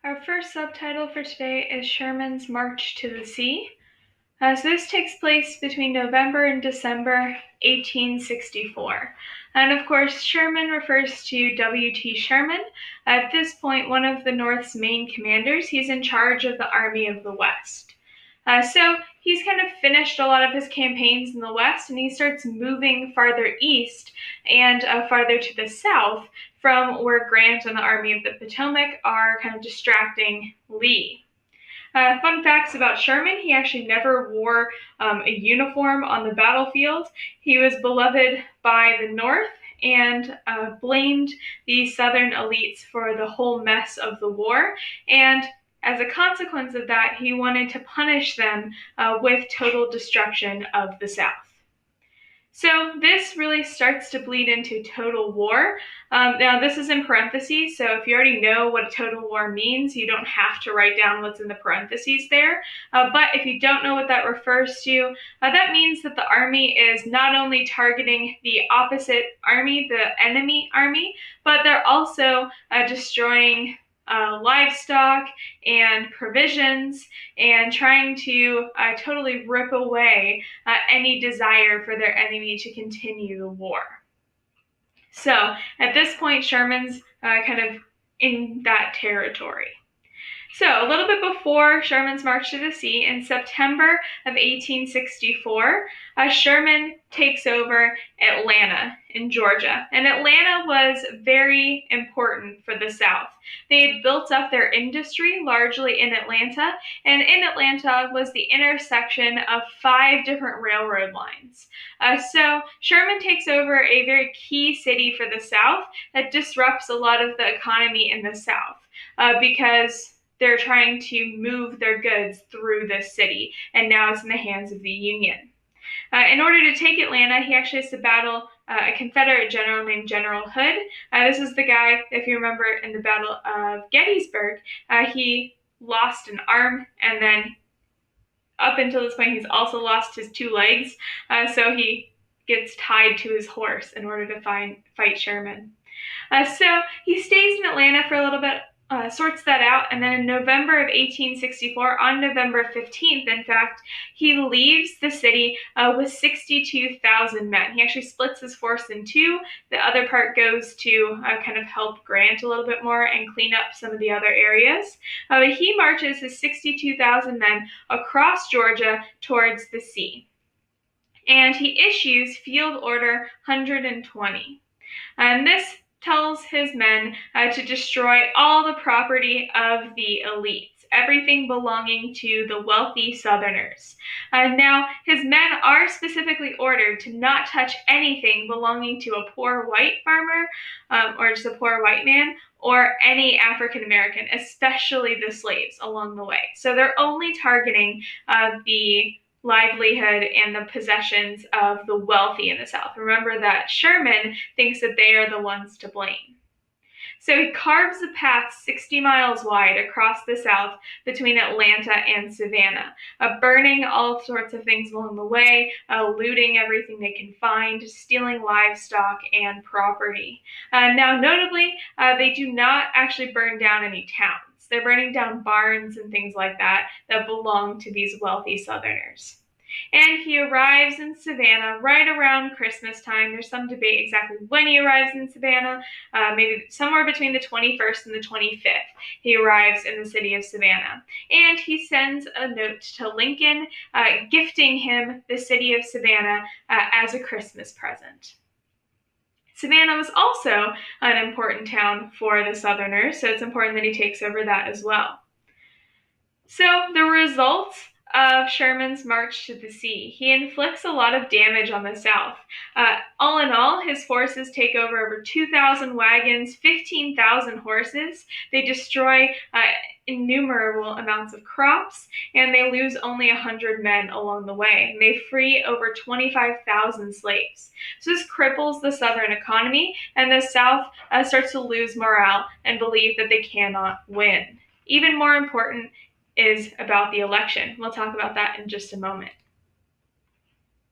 Our first subtitle for today is Sherman's March to the Sea. So this takes place between November and December 1864. And of course, Sherman refers to W.T. Sherman. At this point, one of the North's main commanders. He's in charge of the Army of the West. So he's kind of finished a lot of his campaigns in the West, and he starts moving farther east and farther to the south from where Grant and the Army of the Potomac are kind of distracting Lee. Fun facts about Sherman: he actually never wore a uniform on the battlefield. He was beloved by the North and blamed the Southern elites for the whole mess of the war. And as a consequence of that, he wanted to punish them with total destruction of the South. So this really starts to bleed into total war. Now this is in parentheses, so if you already know what a total war means, you don't have to write down what's in the parentheses there. But if you don't know what that refers to, that means that the army is not only targeting the opposite army, the enemy army, but they're also destroying livestock and provisions and trying to totally rip away any desire for their enemy to continue the war. So at this point, Sherman's kind of in that territory. So a little bit before Sherman's March to the Sea, in September of 1864, Sherman takes over Atlanta in Georgia. And Atlanta was very important for the South. They had built up their industry largely in Atlanta, and in Atlanta was the intersection of 5 different railroad lines. So Sherman takes over a very key city for the South that disrupts a lot of the economy in the South because they're trying to move their goods through this city, and now it's in the hands of the Union. In order to take Atlanta, he actually has to battle a Confederate general named General Hood. This is the guy, if you remember, in the Battle of Gettysburg, he lost an arm, and then up until this point, he's also lost his 2 legs, so he gets tied to his horse in order to fight Sherman. So he stays in Atlanta for a little bit, sorts that out, and then in November of 1864, on November 15th, in fact, he leaves the city with 62,000 men. He actually splits his force in 2. The other part goes to kind of help Grant a little bit more and clean up some of the other areas. But he marches his 62,000 men across Georgia towards the sea. And he issues Field Order 120. And this tells his men to destroy all the property of the elites, everything belonging to the wealthy Southerners. Now, his men are specifically ordered to not touch anything belonging to a poor white farmer or just a poor white man or any African American, especially the slaves along the way. So they're only targeting the livelihood and the possessions of the wealthy in the South. Remember that Sherman thinks that they are the ones to blame. So he carves a path 60 miles wide across the South between Atlanta and Savannah, burning all sorts of things along the way, looting everything they can find, stealing livestock and property. Now, notably, they do not actually burn down any towns. They're burning down barns and things like that belong to these wealthy Southerners. And he arrives in Savannah right around Christmas time. There's some debate exactly when he arrives in Savannah, maybe somewhere between the 21st and the 25th. He arrives in the city of Savannah. And he sends a note to Lincoln, gifting him the city of Savannah as a Christmas present. Savannah was also an important town for the Southerners, so it's important that he takes over that as well. So the results of Sherman's march to the sea: he inflicts a lot of damage on the South. All in all, his forces take over 2,000 wagons, 15,000 horses. They destroy innumerable amounts of crops, and they lose only 100 men along the way. And they free over 25,000 slaves. So this cripples the Southern economy, and the South starts to lose morale and believe that they cannot win. Even more important is about the election. We'll talk about that in just a moment.